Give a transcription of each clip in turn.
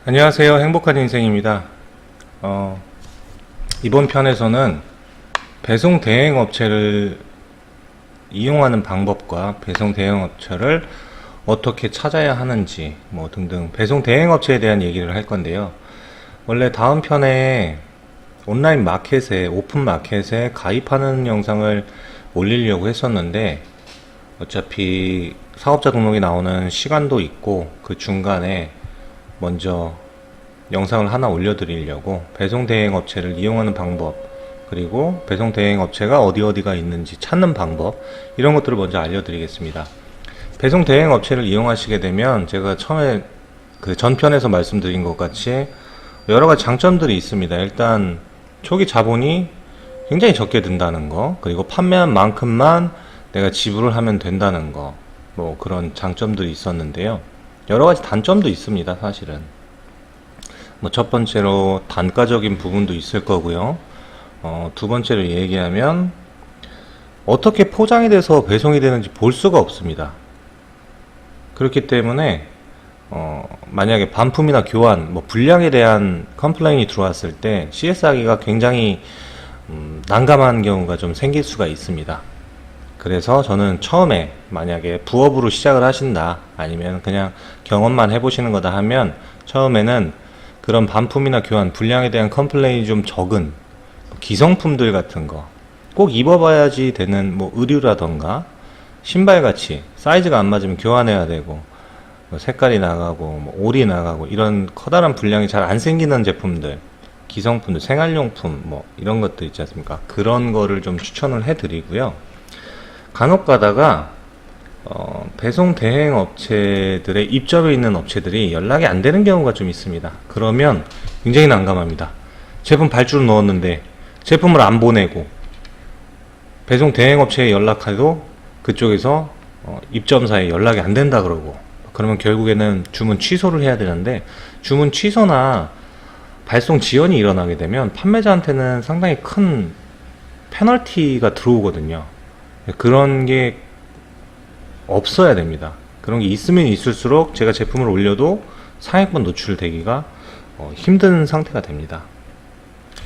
안녕하세요. 행복한 인생입니다. 이번 편에서는 배송 대행 업체를 이용하는 방법과 배송 대행 업체를 어떻게 찾아야 하는지 등등 배송 대행 업체에 대한 얘기를 할 건데요. 원래 다음 편에 온라인 마켓에 오픈 마켓에 가입하는 영상을 올리려고 했었는데 어차피 사업자 등록이 나오는 시간도 있고 그 중간에 먼저 영상을 하나 올려드리려고 배송 대행 업체를 이용하는 방법, 그리고 배송 대행 업체가 어디가 있는지 찾는 방법, 이런 것들을 먼저 알려드리겠습니다. 배송 대행 업체를 이용하시게 되면 제가 처음에 그 전편에서 말씀드린 것 같이 여러가지 장점들이 있습니다. 일단 초기 자본이 굉장히 적게 든다는 거, 그리고 판매한 만큼만 내가 지불을 하면 된다는 거, 그런 장점들이 있었는데요. 여러가지 단점도 있습니다. 사실은 첫 번째로 단가적인 부분도 있을 거고요. 두 번째로 얘기하면 어떻게 포장이 돼서 배송이 되는지 볼 수가 없습니다. 그렇기 때문에 만약에 반품이나 교환, 불량에 대한 컴플레인이 들어왔을 때 CS하기가 굉장히 난감한 경우가 좀 생길 수가 있습니다. 그래서 저는 처음에 만약에 부업으로 시작을 하신다, 아니면 그냥 경험만 해보시는 거다 하면 처음에는 그런 반품이나 교환, 불량에 대한 컴플레인이 좀 적은 기성품들 같은 거 꼭 입어봐야지 되는 의류라던가 신발같이 사이즈가 안 맞으면 교환해야 되고 색깔이 나가고 올이 나가고 이런 커다란 불량이 잘 안 생기는 제품들, 기성품들, 생활용품 이런 것들 있지 않습니까? 그런 거를 좀 추천을 해드리고요. 간혹 가다가 배송 대행 업체들의 입점해 있는 업체들이 연락이 안 되는 경우가 좀 있습니다. 그러면 굉장히 난감합니다. 제품 발주를 넣었는데 제품을 안 보내고 배송 대행 업체에 연락해도 그쪽에서 입점사에 연락이 안 된다 그러고, 그러면 결국에는 주문 취소를 해야 되는데, 주문 취소나 발송 지연이 일어나게 되면 판매자한테는 상당히 큰 페널티가 들어오거든요. 그런 게 없어야 됩니다. 그런 게 있으면 있을수록 제가 제품을 올려도 상위권 노출되기가 힘든 상태가 됩니다.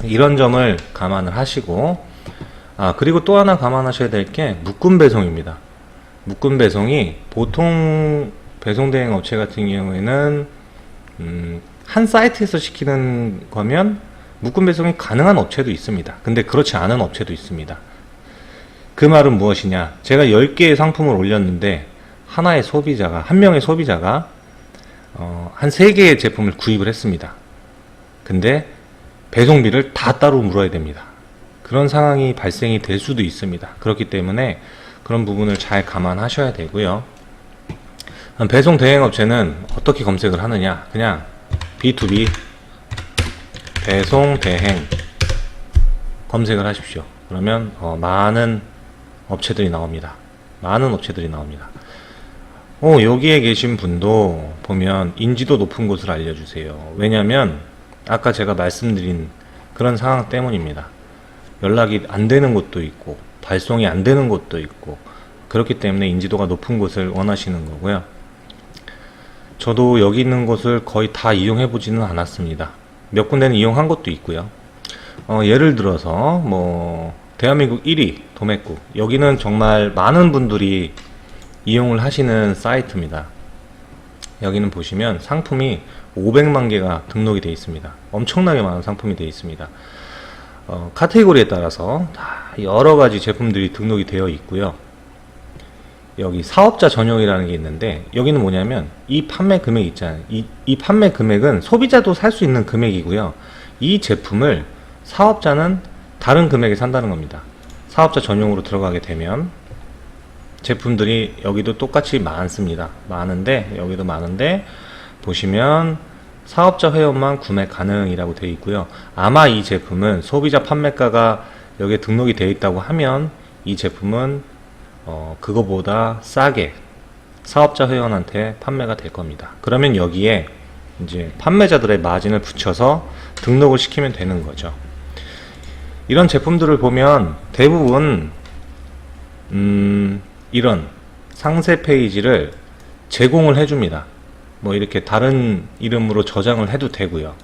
이런 점을 감안을 하시고, 그리고 또 하나 감안하셔야 될 게 묶음 배송입니다. 묶음 배송이 보통 배송 대행 업체 같은 경우에는 한 사이트에서 시키는 거면 묶음 배송이 가능한 업체도 있습니다. 근데 그렇지 않은 업체도 있습니다. 그 말은 무엇이냐? 제가 10개의 상품을 올렸는데 하나의 소비자가, 한 명의 소비자가 한 3개의 제품을 구입을 했습니다. 근데 배송비를 다 따로 물어야 됩니다. 그런 상황이 발생이 될 수도 있습니다. 그렇기 때문에 그런 부분을 잘 감안하셔야 되고요. 배송 대행 업체는 어떻게 검색을 하느냐? 그냥 B2B 배송 대행 검색을 하십시오. 그러면 많은 업체들이 나옵니다. 많은 업체들이 나옵니다. 여기에 계신 분도 보면 인지도 높은 곳을 알려주세요. 왜냐면 아까 제가 말씀드린 그런 상황 때문입니다. 연락이 안 되는 곳도 있고 발송이 안 되는 곳도 있고, 그렇기 때문에 인지도가 높은 곳을 원하시는 거고요. 저도 여기 있는 곳을 거의 다 이용해 보지는 않았습니다. 몇 군데는 이용한 곳도 있고요. 예를 들어서 대한민국 1위 도매국, 여기는 정말 많은 분들이 이용을 하시는 사이트입니다. 여기는 보시면 상품이 500만 개가 등록이 되어 있습니다. 엄청나게 많은 상품이 되어 있습니다. 카테고리에 따라서 다 여러가지 제품들이 등록이 되어 있고요. 여기 사업자 전용이라는 게 있는데, 여기는 뭐냐면 이 판매 금액 있잖아요. 이 판매 금액은 소비자도 살 수 있는 금액이고요. 이 제품을 사업자는 다른 금액에 산다는 겁니다. 사업자 전용으로 들어가게 되면 제품들이 여기도 똑같이 많습니다. 여기도 많은데 보시면 사업자 회원만 구매 가능이라고 되어 있고요. 아마 이 제품은 소비자 판매가가 여기에 등록이 되어 있다고 하면 이 제품은 그거보다 싸게 사업자 회원한테 판매가 될 겁니다. 그러면 여기에 이제 판매자들의 마진을 붙여서 등록을 시키면 되는 거죠. 이런 제품들을 보면 대부분 이런 상세 페이지를 제공을 해줍니다. 뭐 이렇게 다른 이름으로 저장을 해도 되고요.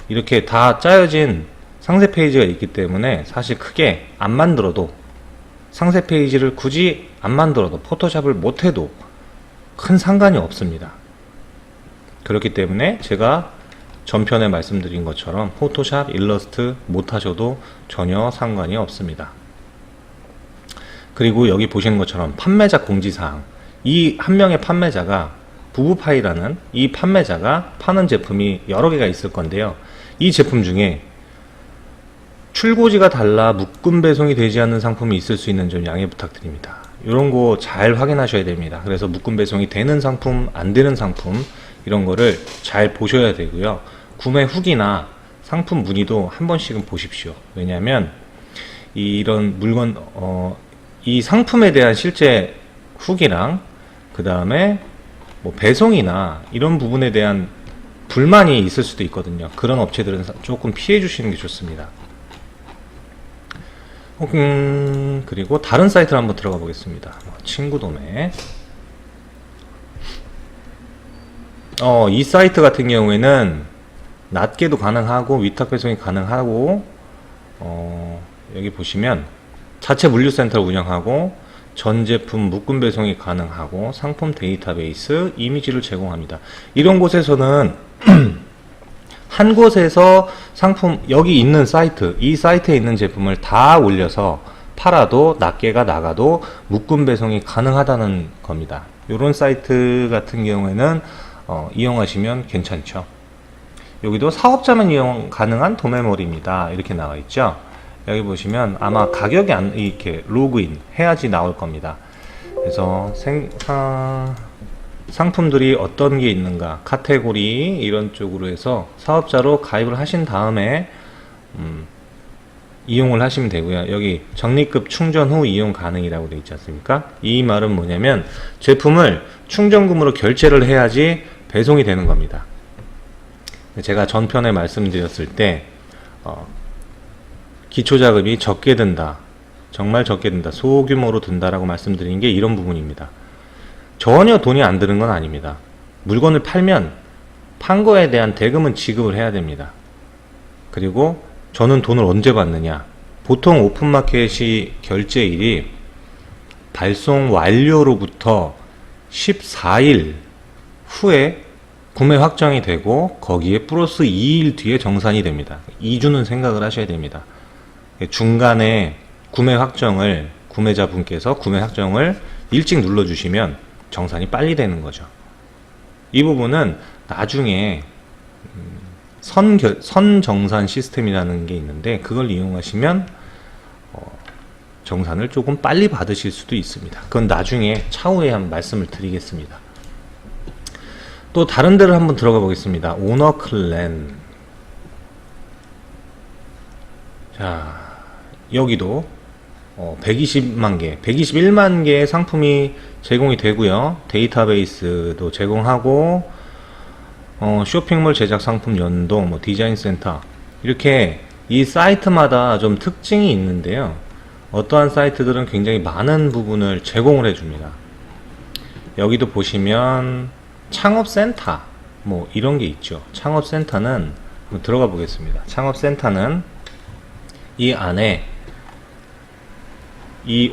이렇게 다 짜여진 상세 페이지가 있기 때문에 사실 크게 안 만들어도, 상세 페이지를 굳이 안 만들어도, 포토샵을 못해도 큰 상관이 없습니다. 그렇기 때문에 제가 전편에 말씀드린 것처럼 포토샵, 일러스트 못하셔도 전혀 상관이 없습니다. 그리고 여기 보시는 것처럼 판매자 공지사항, 이 한 명의 판매자가, 부부파이라는 이 판매자가 파는 제품이 여러 개가 있을 건데요. 이 제품 중에 출고지가 달라 묶음 배송이 되지 않는 상품이 있을 수 있는 점 양해 부탁드립니다. 이런 거 잘 확인하셔야 됩니다. 그래서 묶음 배송이 되는 상품, 안 되는 상품, 이런 거를 잘 보셔야 되고요. 구매 후기나 상품 문의도 한 번씩은 보십시오. 왜냐하면 이런 물건, 이 상품에 대한 실제 후기랑 그 다음에 뭐 배송이나 이런 부분에 대한 불만이 있을 수도 있거든요. 그런 업체들은 조금 피해 주시는 게 좋습니다. 그리고 다른 사이트를 한번 들어가 보겠습니다. 친구도매. 이 사이트 같은 경우에는 낮게도 가능하고 위탁 배송이 가능하고, 여기 보시면 자체 물류센터를 운영하고 전 제품 묶음 배송이 가능하고 상품 데이터베이스, 이미지를 제공합니다. 이런 곳에서는 한 곳에서 상품, 여기 있는 사이트, 이 사이트에 있는 제품을 다 올려서 팔아도 낱개가 나가도 묶음 배송이 가능하다는 겁니다. 이런 사이트 같은 경우에는 이용하시면 괜찮죠. 여기도 사업자만 이용 가능한 도매몰입니다. 이렇게 나와 있죠. 여기 보시면 아마 가격이 이렇게 로그인 해야지 나올 겁니다. 그래서 상품들이 어떤 게 있는가, 카테고리 이런 쪽으로 해서 사업자로 가입을 하신 다음에 이용을 하시면 되고요. 여기 적립금 충전 후 이용 가능이라고 되어 있지 않습니까? 이 말은 뭐냐면 제품을 충전금으로 결제를 해야지 배송이 되는 겁니다. 제가 전편에 말씀드렸을 때 기초자금이 적게 든다, 정말 적게 든다, 소규모로 든다라고 말씀드린 게 이런 부분입니다. 전혀 돈이 안 드는 건 아닙니다. 물건을 팔면 판 거에 대한 대금은 지급을 해야 됩니다. 그리고 저는 돈을 언제 받느냐, 보통 오픈마켓이 결제일이 발송 완료로부터 14일 후에 구매 확정이 되고 거기에 플러스 2일 뒤에 정산이 됩니다. 2주는 생각을 하셔야 됩니다. 중간에 구매자분께서 구매 확정을 일찍 눌러주시면 정산이 빨리 되는 거죠. 이 부분은 나중에 선정산 시스템이라는 게 있는데 그걸 이용하시면 정산을 조금 빨리 받으실 수도 있습니다. 그건 나중에 차후에 한번 말씀을 드리겠습니다. 또 다른 데를 한번 들어가 보겠습니다. 오너클랜. 자, 여기도 120만 개, 121만 개의 상품이 제공이 되고요. 데이터베이스도 제공하고 쇼핑몰 제작 상품 연동, 뭐 디자인 센터, 이렇게 이 사이트마다 좀 특징이 있는데요. 어떠한 사이트들은 굉장히 많은 부분을 제공을 해줍니다. 여기도 보시면 창업센터 뭐 이런 게 있죠. 창업센터는 들어가 보겠습니다. 창업센터는 이 안에 이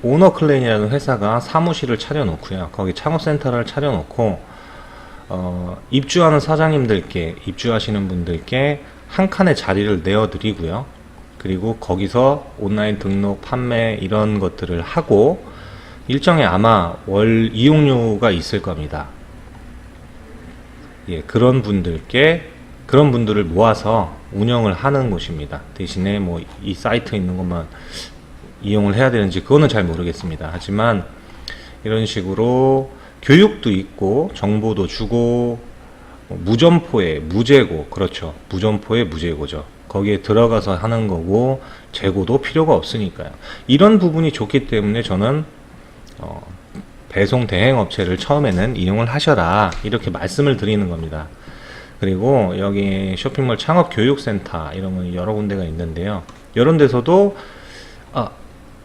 오너클랜이라는 회사가 사무실을 차려놓고요. 거기 창업센터를 차려놓고 입주하는 사장님들께, 입주하시는 분들께 한 칸의 자리를 내어드리고요. 그리고 거기서 온라인 등록, 판매 이런 것들을 하고 일정에 아마 월 이용료가 있을 겁니다. 예, 그런 분들을 모아서 운영을 하는 곳입니다. 대신에 뭐 이 사이트에 있는 것만 이용을 해야 되는지 그거는 잘 모르겠습니다. 하지만 이런 식으로 교육도 있고 정보도 주고 무점포에 무재고, 그렇죠. 무점포에 무재고죠. 거기에 들어가서 하는 거고 재고도 필요가 없으니까요. 이런 부분이 좋기 때문에 저는 배송 대행 업체를 처음에는 이용을 하셔라 이렇게 말씀을 드리는 겁니다. 그리고 여기 쇼핑몰 창업 교육센터 이런 건 여러 군데가 있는데요. 이런 데서도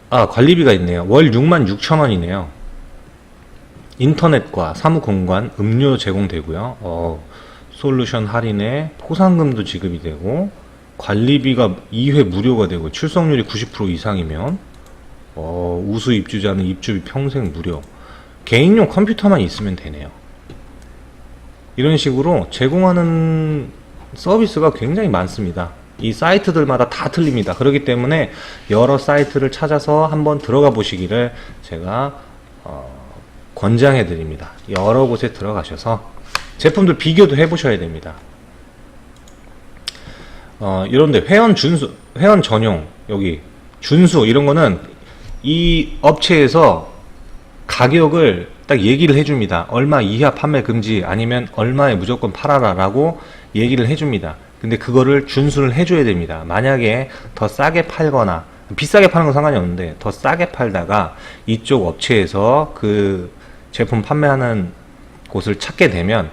관리비가 있네요. 월 66,000원이네요. 인터넷과 사무공간, 음료 제공되고요. 솔루션 할인에 포상금도 지급이 되고, 관리비가 2회 무료가 되고, 출석률이 90% 이상이면 우수 입주자는 입주비 평생 무료. 개인용 컴퓨터만 있으면 되네요. 이런 식으로 제공하는 서비스가 굉장히 많습니다. 이 사이트들마다 다 틀립니다. 그렇기 때문에 여러 사이트를 찾아서 한번 들어가 보시기를 제가 권장해 드립니다. 여러 곳에 들어가셔서 제품들 비교도 해 보셔야 됩니다. 이런데 회원 준수, 회원 전용, 여기 준수 이런 거는 이 업체에서 가격을 딱 얘기를 해줍니다. 얼마 이하 판매 금지, 아니면 얼마에 무조건 팔아라 라고 얘기를 해줍니다. 근데 그거를 준수를 해줘야 됩니다. 만약에 더 싸게 팔거나, 비싸게 파는 건 상관이 없는데 더 싸게 팔다가 이쪽 업체에서 그 제품 판매하는 곳을 찾게 되면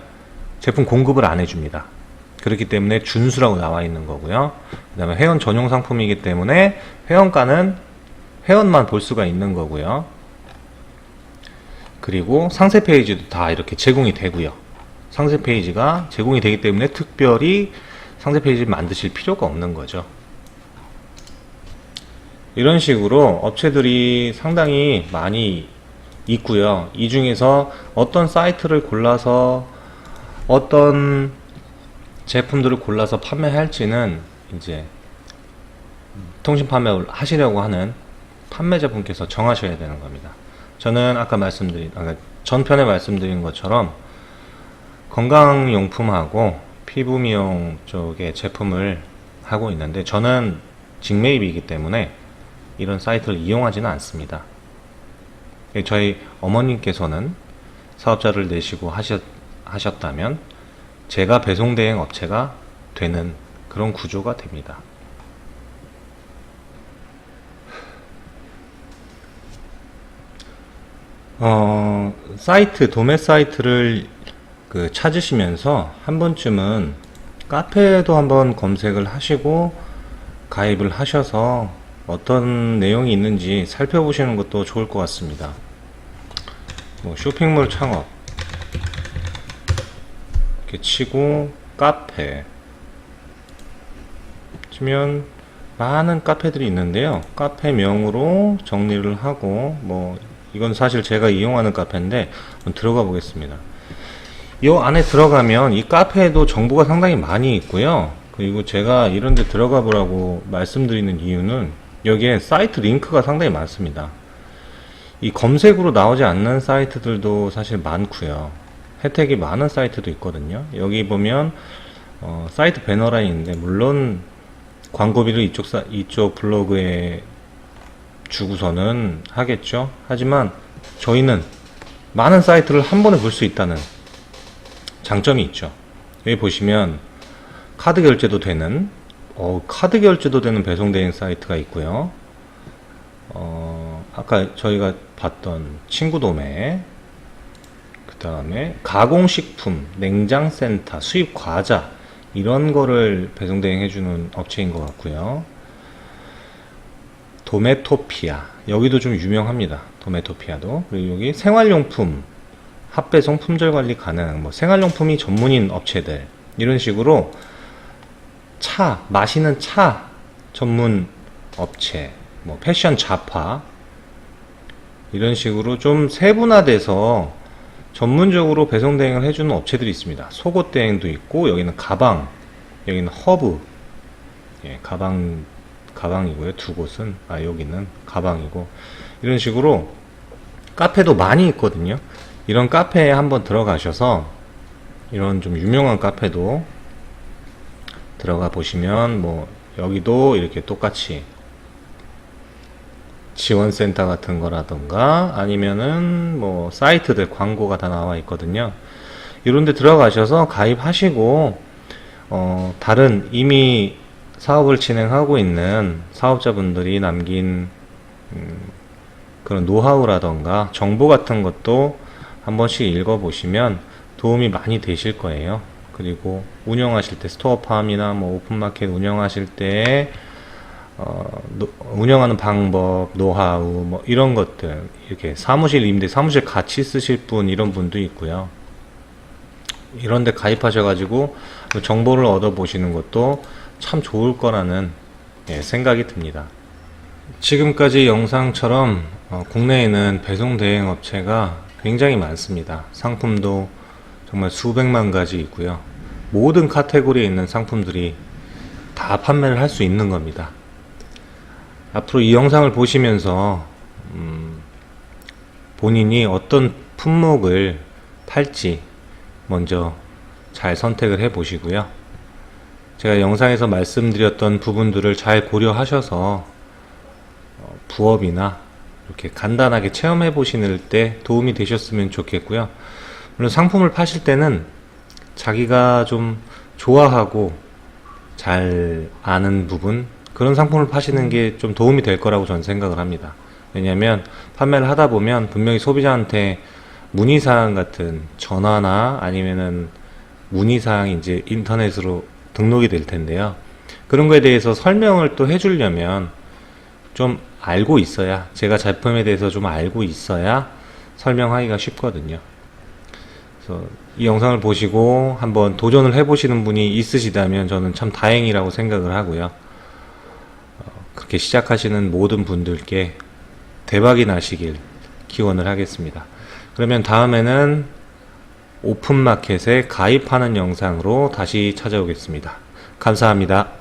제품 공급을 안 해줍니다. 그렇기 때문에 준수라고 나와 있는 거고요. 그 다음에 회원 전용 상품이기 때문에 회원가는 회원만 볼 수가 있는 거고요. 그리고 상세 페이지도 다 이렇게 제공이 되고요. 상세 페이지가 제공이 되기 때문에 특별히 상세 페이지를 만드실 필요가 없는 거죠. 이런 식으로 업체들이 상당히 많이 있고요. 이 중에서 어떤 사이트를 골라서 어떤 제품들을 골라서 판매할지는 이제 통신 판매를 하시려고 하는 판매자분께서 정하셔야 되는 겁니다. 저는 아까 전편에 말씀드린 것처럼 건강용품하고 피부미용 쪽의 제품을 하고 있는데, 저는 직매입이기 때문에 이런 사이트를 이용하지는 않습니다. 저희 어머님께서는 사업자를 내시고 하셨다면 제가 배송대행 업체가 되는 그런 구조가 됩니다. 도매 사이트를 찾으시면서 한 번쯤은 카페에도 한번 검색을 하시고 가입을 하셔서 어떤 내용이 있는지 살펴보시는 것도 좋을 것 같습니다. 쇼핑몰 창업 이렇게 치고 카페 치면 많은 카페들이 있는데요. 카페명으로 정리를 하고, 이건 사실 제가 이용하는 카페인데 한번 들어가 보겠습니다. 이 안에 들어가면 이 카페에도 정보가 상당히 많이 있고요. 그리고 제가 이런 데 들어가 보라고 말씀드리는 이유는 여기에 사이트 링크가 상당히 많습니다. 이 검색으로 나오지 않는 사이트들도 사실 많고요. 혜택이 많은 사이트도 있거든요. 여기 보면 사이트 배너란이 있는데, 물론 광고비를 이쪽 블로그에 주고서는 하겠죠. 하지만 저희는 많은 사이트를 한 번에 볼 수 있다는 장점이 있죠. 여기 보시면 카드 결제도 되는 배송 대행 사이트가 있고요. 아까 저희가 봤던 친구도매, 그 다음에 가공식품, 냉장센터, 수입 과자, 이런 거를 배송 대행 해주는 업체인 것 같고요. 도메토피아, 여기도 좀 유명합니다. 도메토피아도. 그리고 여기 생활용품, 합배송 품절관리 가능, 생활용품이 전문인 업체들, 이런 식으로 마시는 차 전문 업체, 패션 잡화, 이런 식으로 좀 세분화돼서 전문적으로 배송 대행을 해주는 업체들이 있습니다. 속옷 대행도 있고, 여기는 가방, 여기는 허브, 가방이고요. 두 곳은, 여기는 가방이고, 이런 식으로 카페도 많이 있거든요. 이런 카페에 한번 들어가셔서 이런 좀 유명한 카페도 들어가 보시면 여기도 이렇게 똑같이 지원센터 같은 거라던가, 아니면은 사이트들 광고가 다 나와 있거든요. 이런 데 들어가셔서 가입하시고 다른 이미 사업을 진행하고 있는 사업자분들이 남긴 그런 노하우라던가 정보 같은 것도 한 번씩 읽어보시면 도움이 많이 되실 거예요. 그리고 운영하실 때, 스토어팜이나 오픈마켓 운영하실 때 운영하는 방법, 노하우, 뭐 이런 것들, 이렇게 사무실 임대, 사무실 같이 쓰실 분, 이런 분도 있고요. 이런 데 가입하셔가지고 정보를 얻어보시는 것도 참 좋을 거라는 생각이 듭니다. 지금까지 영상처럼 국내에는 배송 대행 업체가 굉장히 많습니다. 상품도 정말 수백만 가지 있고요. 모든 카테고리에 있는 상품들이 다 판매를 할 수 있는 겁니다. 앞으로 이 영상을 보시면서 본인이 어떤 품목을 팔지 먼저 잘 선택을 해 보시고요. 제가 영상에서 말씀드렸던 부분들을 잘 고려하셔서 부업이나 이렇게 간단하게 체험해 보시는 때 도움이 되셨으면 좋겠고요. 물론 상품을 파실 때는 자기가 좀 좋아하고 잘 아는 부분, 그런 상품을 파시는 게 좀 도움이 될 거라고 저는 생각을 합니다. 왜냐하면 판매를 하다 보면 분명히 소비자한테 문의사항 같은 전화나 아니면은 문의사항이 이제 인터넷으로 등록이 될 텐데요. 그런 거에 대해서 설명을 또 해주려면 좀 알고 있어야, 제가 제품에 대해서 좀 알고 있어야 설명하기가 쉽거든요. 그래서 이 영상을 보시고 한번 도전을 해보시는 분이 있으시다면 저는 참 다행이라고 생각을 하고요. 그렇게 시작하시는 모든 분들께 대박이 나시길 기원을 하겠습니다. 그러면 다음에는 오픈마켓에 가입하는 영상으로 다시 찾아오겠습니다. 감사합니다.